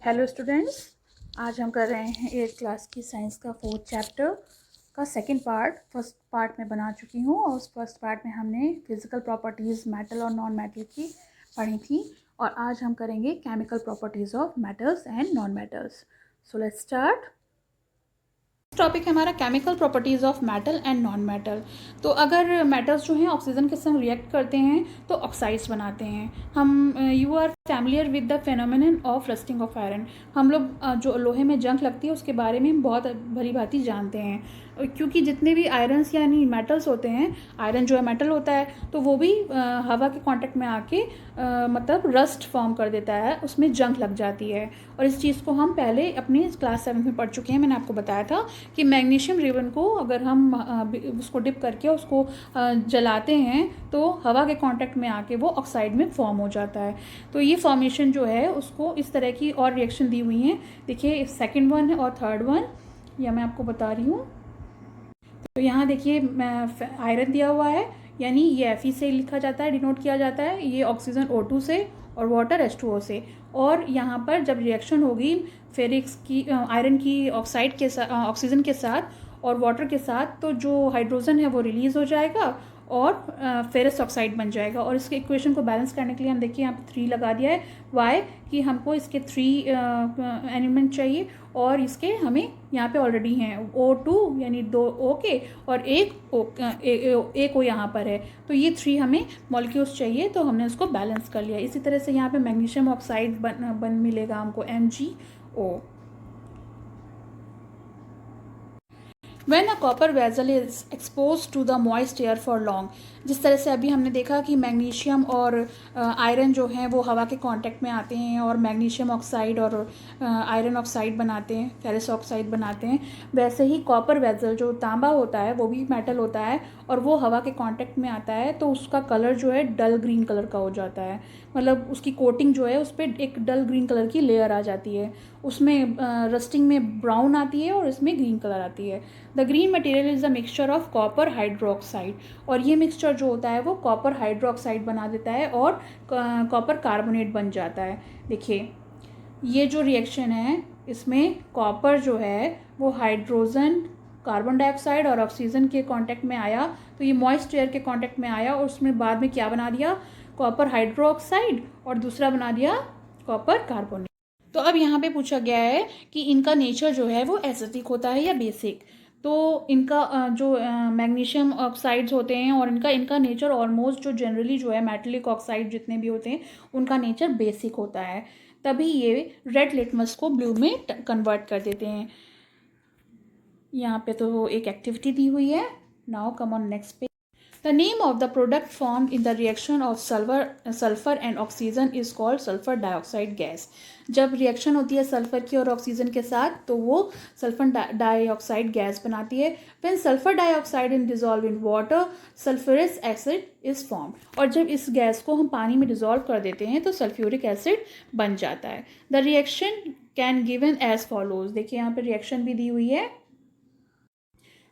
Hello students, आज हम कर रहे हैं 8th क्लास की साइंस का 4th चैप्टर का सेकंड पार्ट। फर्स्ट पार्ट में बना चुकी हूँ और उस फर्स्ट पार्ट में हमने फिजिकल प्रॉपर्टीज़ मेटल और नॉन मेटल की पढ़ी थी और आज हम करेंगे chemical properties of metals and non metals. So let's start. Topic है हमारा chemical properties of metal and non metal. तो अगर मेटल्स जो हैं ऑक्सीजन के संग रिएक्ट करते हैं तो ऑक्साइड्स बनाते हैं। हम you are familiar with the phenomenon of rusting of iron. हम लोग जो लोहे में जंग लगती है उसके बारे में बहुत भली भांति जानते हैं, क्योंकि जितने भी आयरन्स यानी मेटल्स होते हैं, आयरन जो है मेटल होता है, तो वो भी हवा के कांटेक्ट में आके मतलब रस्ट फॉर्म कर देता है, उसमें जंग लग जाती है। और इस चीज़ को हम पहले अपनी क्लास 7 में पढ़ चुके हैं। मैंने आपको बताया था कि मैग्नीशियम रिबन को अगर हम उसको डिप करके उसको जलाते हैं तो हवा के कांटेक्ट में आके वो ऑक्साइड में फॉर्म हो जाता है। तो ये फॉर्मेशन जो है उसको इस तरह की और रिएक्शन दी हुई हैं। देखिए सेकंड वन है और थर्ड वन, या मैं आपको बता रही हूँ। तो यहाँ देखिए आयरन दिया हुआ है, यानी ये Fe से लिखा जाता है, डिनोट किया जाता है। ये ऑक्सीजन O2 से और वाटर H2O से। और यहाँ पर जब रिएक्शन होगी फेरिक्स की आयरन की ऑक्साइड के साथ, ऑक्सीजन के साथ और वाटर के साथ, तो जो हाइड्रोजन है वो रिलीज़ हो जाएगा और फेरस ऑक्साइड बन जाएगा। और इसके इक्वेशन को बैलेंस करने के लिए हम देखिए यहाँ पे 3 लगा दिया है। वाई कि हमको इसके 3 एलिमेंट चाहिए और इसके हमें यहाँ पे ऑलरेडी हैं O2 यानी 2 O के और एक O यहाँ पर है, तो ये 3 हमें मॉलिक्यूल्स चाहिए, तो हमने उसको बैलेंस कर लिया। इसी तरह से यहाँ पे मैग्नीशियम ऑक्साइड बन मिलेगा हमको MgO। When a copper vessel is exposed to the moist air for long, जिस तरह से अभी हमने देखा कि मैग्नीशियम और आयरन जो हैं वो हवा के कांटेक्ट में आते हैं और मैग्नीशियम ऑक्साइड और आयरन ऑक्साइड बनाते हैं, फेरस ऑक्साइड बनाते हैं, वैसे ही कॉपर वेसल जो तांबा होता है वो भी मेटल होता है और वो हवा के कांटेक्ट में आता है तो उसका कलर जो है डल ग्रीन कलर का हो जाता है। मतलब उसकी कोटिंग जो है उस पर एक डल ग्रीन कलर की लेयर आ जाती है, उसमें रस्टिंग में ब्राउन आती है और इसमें ग्रीन कलर आती है। The green material is a mixture of copper hydroxide, और ये मिक्सचर जो होता है वो कॉपर हाइड्रोक्साइड बना देता है और कॉपर कार्बोनेट बन जाता है। देखिए ये जो रिएक्शन है इसमें कॉपर जो है वो हाइड्रोजन, कार्बन डाइऑक्साइड और ऑक्सीजन के कांटेक्ट में आया, तो ये मॉइस्ट एयर के कांटेक्ट में आया और उसमें बाद में क्या बना दिया, कॉपर हाइड्रोक्साइड, और दूसरा बना दिया कॉपर कार्बोनेट। तो अब यहाँ पे पूछा गया है कि इनका नेचर जो है वो एसिडिक होता है या बेसिक। तो इनका जो मैग्नीशियम ऑक्साइड्स होते हैं और इनका नेचर ऑलमोस्ट जो जनरली जो है मेटलिक ऑक्साइड जितने भी होते हैं उनका नेचर बेसिक होता है, तभी ये रेड लिटमस को ब्लू में कन्वर्ट कर देते हैं। यहाँ पे तो एक एक्टिविटी दी हुई है। Now come on next page. The name of the product formed in the reaction of sulfur and oxygen is called sulfur dioxide gas. जब रिएक्शन होती है सल्फर की और ऑक्सीजन के साथ तो वो सल्फर डाइऑक्साइड गैस बनाती है। When sulfur dioxide is dissolved in water, sulfurous acid is formed. और जब इस गैस को हम पानी में डिजोल्व कर देते हैं तो सल्फ्यूरिक एसिड बन जाता है। The reaction can given as follows. देखिए यहाँ पे रिएक्शन भी दी हुई है।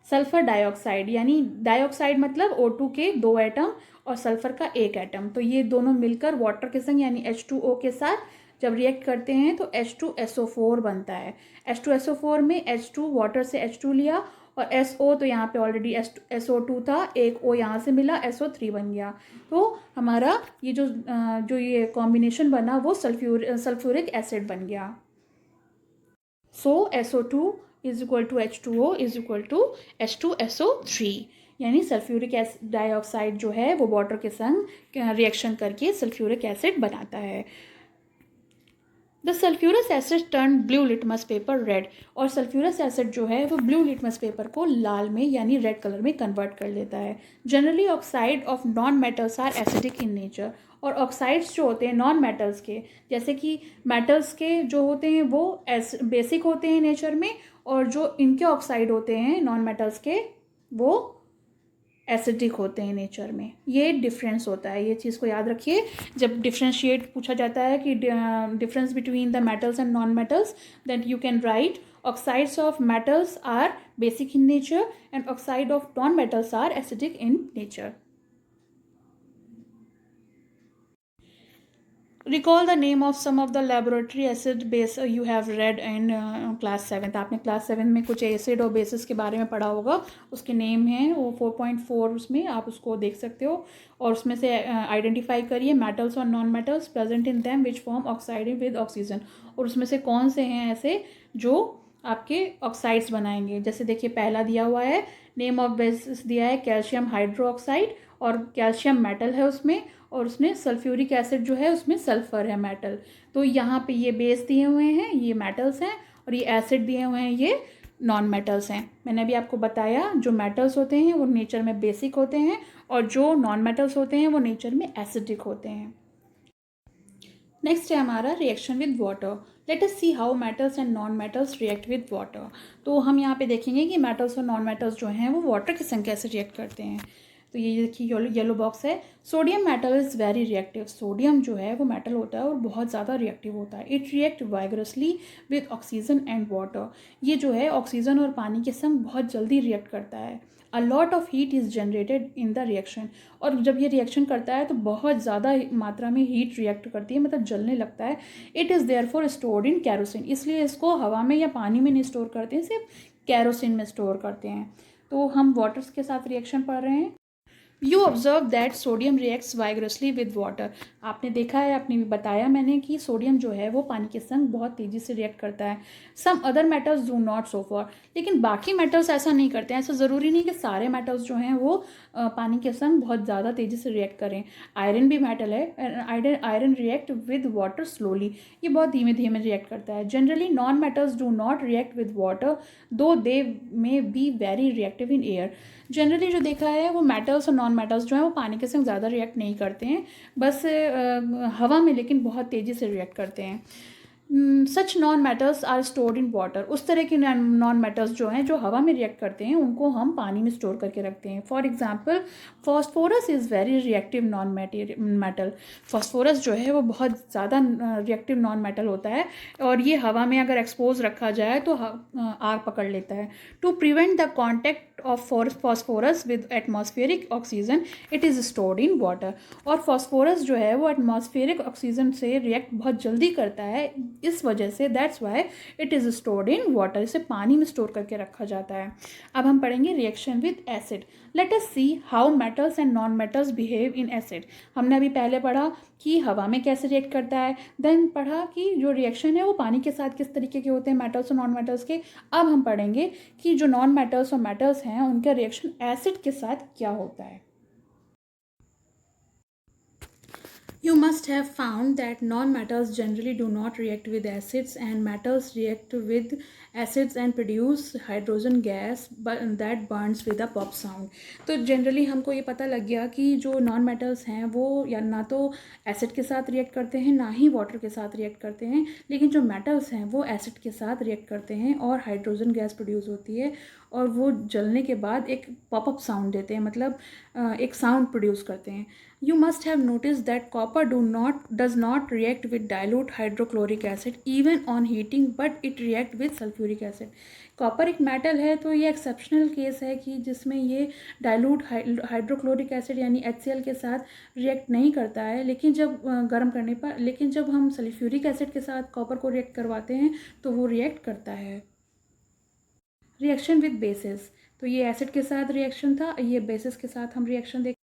सल्फर डाइऑक्साइड यानी डाइऑक्साइड मतलब O2 के 2 एटम और सल्फर का 1 एटम, तो ये दोनों मिलकर वाटर के संग यानी H2O के साथ जब रिएक्ट करते हैं तो H2SO4 बनता है। H2SO4 में H2 वाटर से H2 लिया और SO तो यहाँ पे ऑलरेडी SO2 था, एक O यहाँ से मिला, SO3 बन गया। तो हमारा ये जो ये कॉम्बिनेशन बना वो सल्फ्यूरिक एसिड बन गया। So SO2 is equal to H2O is equal to H2SO3, यानी सल्फ्यूरिक डाइऑक्साइड जो है वो वाटर के संग रिएक्शन करके सल्फ्यूरिक एसिड बनाता है। The sulphurous asset turn blue litmus paper red, और सल्फ्यूरस एसिड जो है वो ब्लू लिटमस पेपर को लाल में यानी रेड कलर में कन्वर्ट कर देता है। Generally oxide of non metals are acidic in nature, और ऑक्साइड्स जो होते हैं नॉन मेटल्स के, जैसे कि मेटल्स के जो होते हैं वो बेसिक होते हैं नेचर में, और जो इनके ऑक्साइड होते हैं नॉन मेटल्स के वो एसिडिक होते हैं नेचर में। ये डिफरेंस होता है, ये चीज़ को याद रखिए जब डिफ्रेंशिएट पूछा जाता है कि difference between the metals and non metals, that you can write oxides of metals are basic in nature and oxide of non metals are acidic in nature. Recall the name of some of the laboratory acid base you have read in class 7। आपने class 7 में कुछ acid और basis के बारे में पढ़ा होगा, उसके नेम हैं वो 4.4, उसमें आप उसको देख सकते हो। और उसमें से आइडेंटिफाई करिए मेटल्स और non metals present in them which form oxide with oxygen. और उसमें से कौन से हैं ऐसे जो आपके ऑक्साइड्स बनाएंगे। जैसे देखिए पहला दिया हुआ है, नेम ऑफ बेसिस दिया है कैल्शियम हाइड्रोक्साइड, और कैल्शियम मेटल है उसमें, और उसमें सल्फ्यूरिक एसिड जो है उसमें सल्फर है मेटल। तो यहाँ पे ये बेस दिए हुए हैं, ये मेटल्स हैं, और ये एसिड दिए हुए हैं, ये नॉन मेटल्स हैं। मैंने अभी आपको बताया जो मेटल्स होते हैं वो नेचर में बेसिक होते हैं, और जो नॉन मेटल्स होते हैं वो नेचर में एसिडिक होते हैं। नेक्स्ट है हमारा reaction with water. Let us see how metals and non metals react with water. तो हम यहाँ पे देखेंगे कि मेटल्स और नॉन मेटल्स जो हैं वो वाटर के संग कैसे रिएक्ट करते हैं। तो ये देखिए येलो बॉक्स है, sodium metal is very reactive. Sodium जो है वो मेटल होता है और बहुत ज़्यादा रिएक्टिव होता है। It react vigorously with oxygen and water. ये जो है ऑक्सीजन और पानी के संग बहुत जल्दी रिएक्ट करता है। A lot of heat is generated in the reaction. और जब ये रिएक्शन करता है तो बहुत ज़्यादा मात्रा में हीट रिएक्ट करती है, मतलब जलने लगता है। It is therefore stored in kerosene. इसलिए इसको हवा में या पानी में नहीं स्टोर करते हैं, सिर्फ कैरोसिन में स्टोर करते हैं। तो हम वाटर्स के साथ रिएक्शन पढ़ रहे हैं। You observe that sodium reacts vigorously with water. आपने देखा है, आपने भी बताया मैंने कि सोडियम जो है वो पानी के संग बहुत तेज़ी से रिएक्ट करता है। Some other metals do not so far. लेकिन बाकी मेटल्स ऐसा नहीं करते हैं। ऐसा ज़रूरी नहीं कि सारे मेटल्स जो हैं वो पानी के संग बहुत ज़्यादा तेज़ी से रिएक्ट करें। आयरन भी मेटल है, iron react with water slowly. ये बहुत धीमे धीमे रिएक्ट करता है। Generally non metals do not react with water though they may be very reactive in air. Generally जो देखा है वो मेटल्स और नॉन मेटल्स जो हैं वो पानी के संग ज़्यादा रिएक्ट नहीं करते हैं, बस हवा में लेकिन बहुत तेज़ी से रिएक्ट करते हैं। Such non metals are stored in water. उस तरह के नॉन मेटल्स जो हैं जो हवा में रिएक्ट करते हैं उनको हम पानी में स्टोर करके रखते हैं। For example phosphorus is very reactive non metal. Phosphorus जो है वो बहुत ज़्यादा रिएक्टिव नॉन मेटल होता है, और ये हवा में अगर एक्सपोज रखा जाए तो आग पकड़ लेता है। To prevent the contact of phosphorus with atmospheric oxygen it is stored in water. और फॉस्फोरस जो है वो एटमॉस्फेरिक ऑक्सीजन से रिएक्ट बहुत जल्दी करता है, इस वजह से that's why it is stored in water. इसे पानी में स्टोर करके रखा जाता है। अब हम पढ़ेंगे reaction with acid. Let us see how metals and non metals behave in acid. हमने अभी पहले पढ़ा कि हवा में कैसे रिएक्ट करता है, देन पढ़ा कि जो रिएक्शन है वो पानी के साथ किस तरीके के होते हैं, मेटल्स और नॉन मेटल्स के। अब हम पढ़ेंगे कि जो नॉन मेटल्स और मेटल्स हैं उनका रिएक्शन एसिड के साथ क्या होता है। You must have found that non-metals generally do not react with acids, and metals react with acids and produce hydrogen gas that burns with a pop sound. तो generally हमको ये पता लग गया कि जो नॉन मेटल्स हैं वो या ना तो एसिड के साथ रिएक्ट करते हैं ना ही वाटर के साथ रिएक्ट करते हैं, लेकिन जो मेटल्स हैं वो एसिड के साथ रिएक्ट करते हैं और हाइड्रोजन गैस प्रोड्यूस होती है, और वो जलने के बाद एक पॉपअप साउंड देते हैं, मतलब एक साउंड प्रोड्यूस करते हैं। You must have noticed that copper does not react with dilute hydrochloric acid even on heating, but it react with sulfuric acid. Copper एक मेटल है तो ये एक्सेप्शनल केस है कि जिसमें ये डाइल्यूट हाइड्रोक्लोरिक एसिड यानी HCl के साथ रिएक्ट नहीं करता है, लेकिन जब गर्म करने पर, लेकिन जब हम सल्फ्यूरिक एसिड के साथ कॉपर को रिएक्ट करवाते हैं तो वो रिएक्ट करता है। Reaction with basis. तो ये एसिड के साथ रिएक्शन था, ये बेसिस के साथ हम रिएक्शन देख।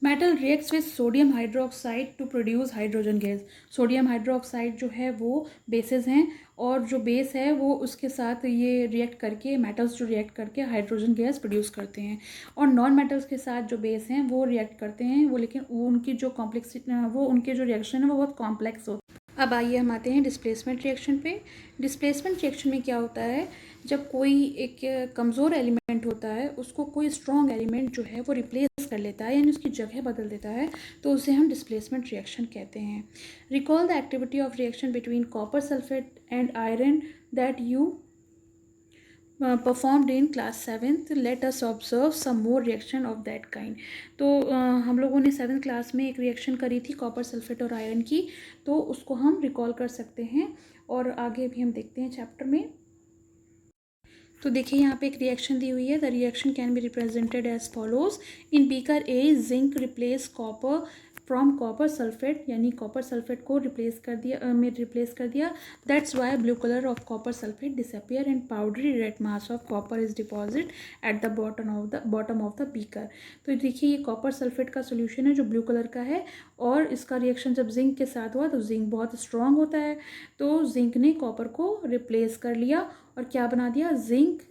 Metal reacts with sodium hydroxide to produce hydrogen gas. Sodium hydroxide जो है वो बेसिस हैं, और जो बेस है वो उसके साथ ये रिएक्ट करके, मेटल्स जो रिएक्ट करके हाइड्रोजन गैस प्रोड्यूस करते हैं। और नॉन मेटल्स के साथ जो बेस हैं वो रिएक्ट करते हैं, वो लेकिन वो उनकी जो वो उनके जो रिएक्शन है वो बहुत कॉम्प्लेक्स होते हैं। अब आइए हम आते हैं डिस्प्लेसमेंट रिएक्शन पे। डिस्प्लेसमेंट रिएक्शन में क्या होता है, जब कोई एक कमज़ोर एलिमेंट होता है उसको कोई स्ट्रॉन्ग एलिमेंट जो है वो रिप्लेस कर लेता है, यानी उसकी जगह बदल देता है, तो उसे हम डिस्प्लेसमेंट रिएक्शन कहते हैं। Recall the activity of reaction between copper sulphate and iron that you performed in class 7th। Let us observe some more reaction of that kind. तो हम लोगों ने 7th क्लास में एक रिएक्शन करी थी कॉपर सल्फेट और आयरन की, तो उसको हम रिकॉल कर सकते हैं और आगे भी हम देखते हैं चैप्टर में। तो देखिए यहाँ पे एक रिएक्शन दी हुई है। The reaction can be represented as follows. In beaker A zinc replace copper from copper sulphate, यानी कॉपर सल्फेट को रिप्लेस कर दिया। That's why blue colour of copper sulphate disappear and powdery red mass of copper is deposit at the bottom of the beaker. तो देखिए ये copper sulphate का solution है जो ब्लू कलर का है, और इसका रिएक्शन जब जिंक के साथ हुआ तो जिंक बहुत स्ट्रॉन्ग होता है, तो जिंक ने कॉपर को रिप्लेस कर लिया और क्या बना दिया, जिंक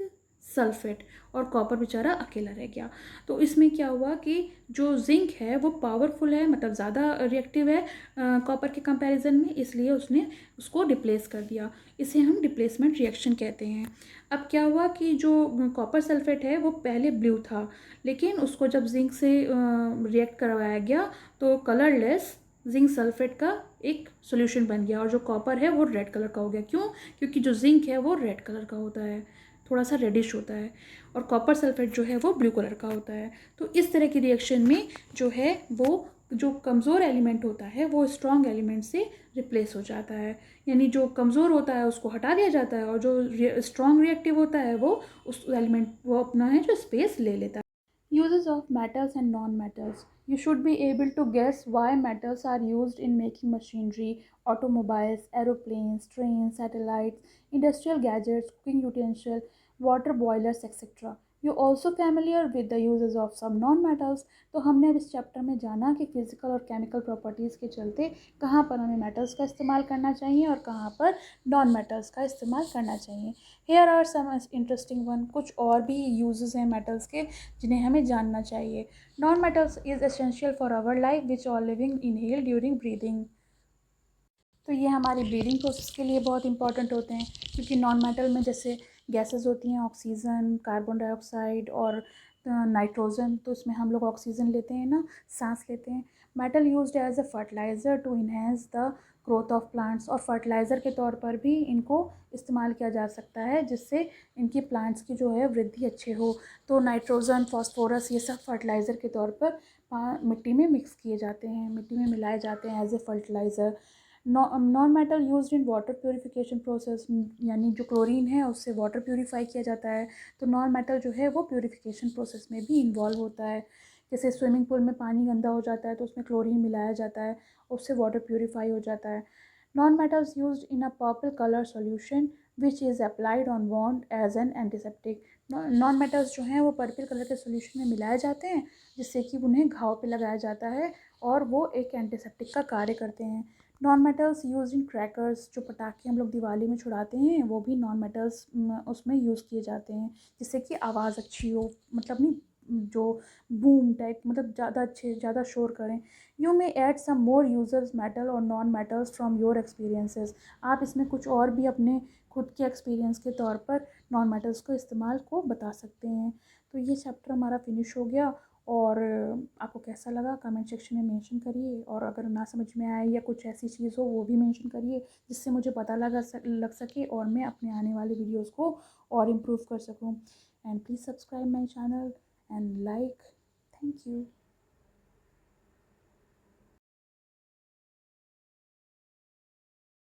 सल्फेट, और कॉपर बेचारा अकेला रह गया। तो इसमें क्या हुआ कि जो जिंक है वो पावरफुल है, मतलब ज़्यादा रिएक्टिव है कॉपर के कंपैरिजन में, इसलिए उसने उसको रिप्लेस कर दिया। इसे हम रिप्लेसमेंट रिएक्शन कहते हैं। अब क्या हुआ कि जो कॉपर सल्फेट है वो पहले ब्लू था, लेकिन उसको जब जिंक से रिएक्ट करवाया गया तो कलरलेस जिंक सल्फेट का एक सॉल्यूशन बन गया, और जो कॉपर है वो रेड कलर का हो गया। क्यों? क्योंकि जो जिंक है वो रेड कलर का होता है, थोड़ा सा रेडिश होता है, और कॉपर सल्फेट जो है वो ब्लू कलर का होता है। तो इस तरह की रिएक्शन में जो है वो जो कमज़ोर एलिमेंट होता है वो स्ट्रॉन्ग एलिमेंट से रिप्लेस हो जाता है, यानी जो कमज़ोर होता है उसको हटा दिया जाता है, और जो स्ट्रॉन्ग रिएक्टिव होता है वो उस एलिमेंट वो अपना है जो स्पेस ले लेता है। Uses of metals and non-metals. You should be able to guess why metals are used in making machinery, automobiles, aeroplanes, trains, satellites, industrial gadgets, cooking utensils, water boilers, etc. You also familiar with the uses of some non-metals. तो हमने अब इस chapter में जाना कि physical और chemical properties के चलते कहाँ पर हमें मेटल्स का इस्तेमाल करना चाहिए और कहाँ पर नॉन मेटल्स का इस्तेमाल करना चाहिए। Here are some interesting one, कुछ और भी यूजेस हैं मेटल्स के जिन्हें हमें जानना चाहिए। Non metals is essential for our life which all living inhale during breathing. तो ये हमारी ब्रीदिंग प्रोसेस के लिए बहुत इंपॉर्टेंट होते हैं, क्योंकि नॉन मेटल में जैसे गैसेस होती हैं ऑक्सीजन, कार्बन डाइऑक्साइड और नाइट्रोजन, तो इसमें हम लोग ऑक्सीजन लेते हैं ना, सांस लेते हैं। Metal used as a fertiliser to enhance the growth of plants, और फर्टिलाइज़र के तौर पर भी इनको इस्तेमाल किया जा सकता है जिससे इनकी प्लांट्स की जो है वृद्धि अच्छे हो। तो नाइट्रोजन, फॉस्फोरस, ये सब फर्टिलाइज़र के तौर पर मिट्टी में मिक्स किए जाते हैं, मिट्टी में मिलाए जाते हैं as a fertiliser. Non metal used in water purification process, यानी जो क्लोरीन है उससे वाटर प्योरीफाई किया जाता है, तो नॉन मेटल जो है वो प्योरीफिकेशन प्रोसेस में भी इन्वॉल्व होता है। जैसे स्विमिंग पूल में पानी गंदा हो जाता है तो उसमें क्लोरीन मिलाया जाता है, उससे वाटर प्योरीफाई हो जाता है। Non metals used in a purple colour solution which is applied on wound as an antiseptic. Non metals जो हैं वो पर्पल कलर के सोल्यूशन में मिलाए जाते हैं जिससे कि उन्हें घाव पे लगाया जाता है और वो एक एंटीसेप्टिक का कार्य करते हैं। Non metals use in crackers, जो पटाखे हम लोग दिवाली में छुड़ाते हैं वो भी नॉन मेटल्स उसमें यूज़ किए जाते हैं जिससे कि आवाज़ अच्छी हो, मतलब नहीं जो बूम टाइप, मतलब ज़्यादा अच्छे, ज़्यादा शोर करें। You may add some more users metal और non metals from your experiences. आप इसमें कुछ और भी अपने खुद के एक्सपीरियंस के तौर पर नॉन मेटल्स को इस्तेमाल को बता सकते हैं। तो ये चैप्टर हमारा फिनिश हो गया, और आपको कैसा लगा कमेंट सेक्शन में मेंशन करिए, और अगर ना समझ में आए या कुछ ऐसी चीज़ हो वो भी मेंशन करिए जिससे मुझे पता लग सके और मैं अपने आने वाले वीडियोस को और इम्प्रूव कर सकूं। And please subscribe my channel and like. Thank you.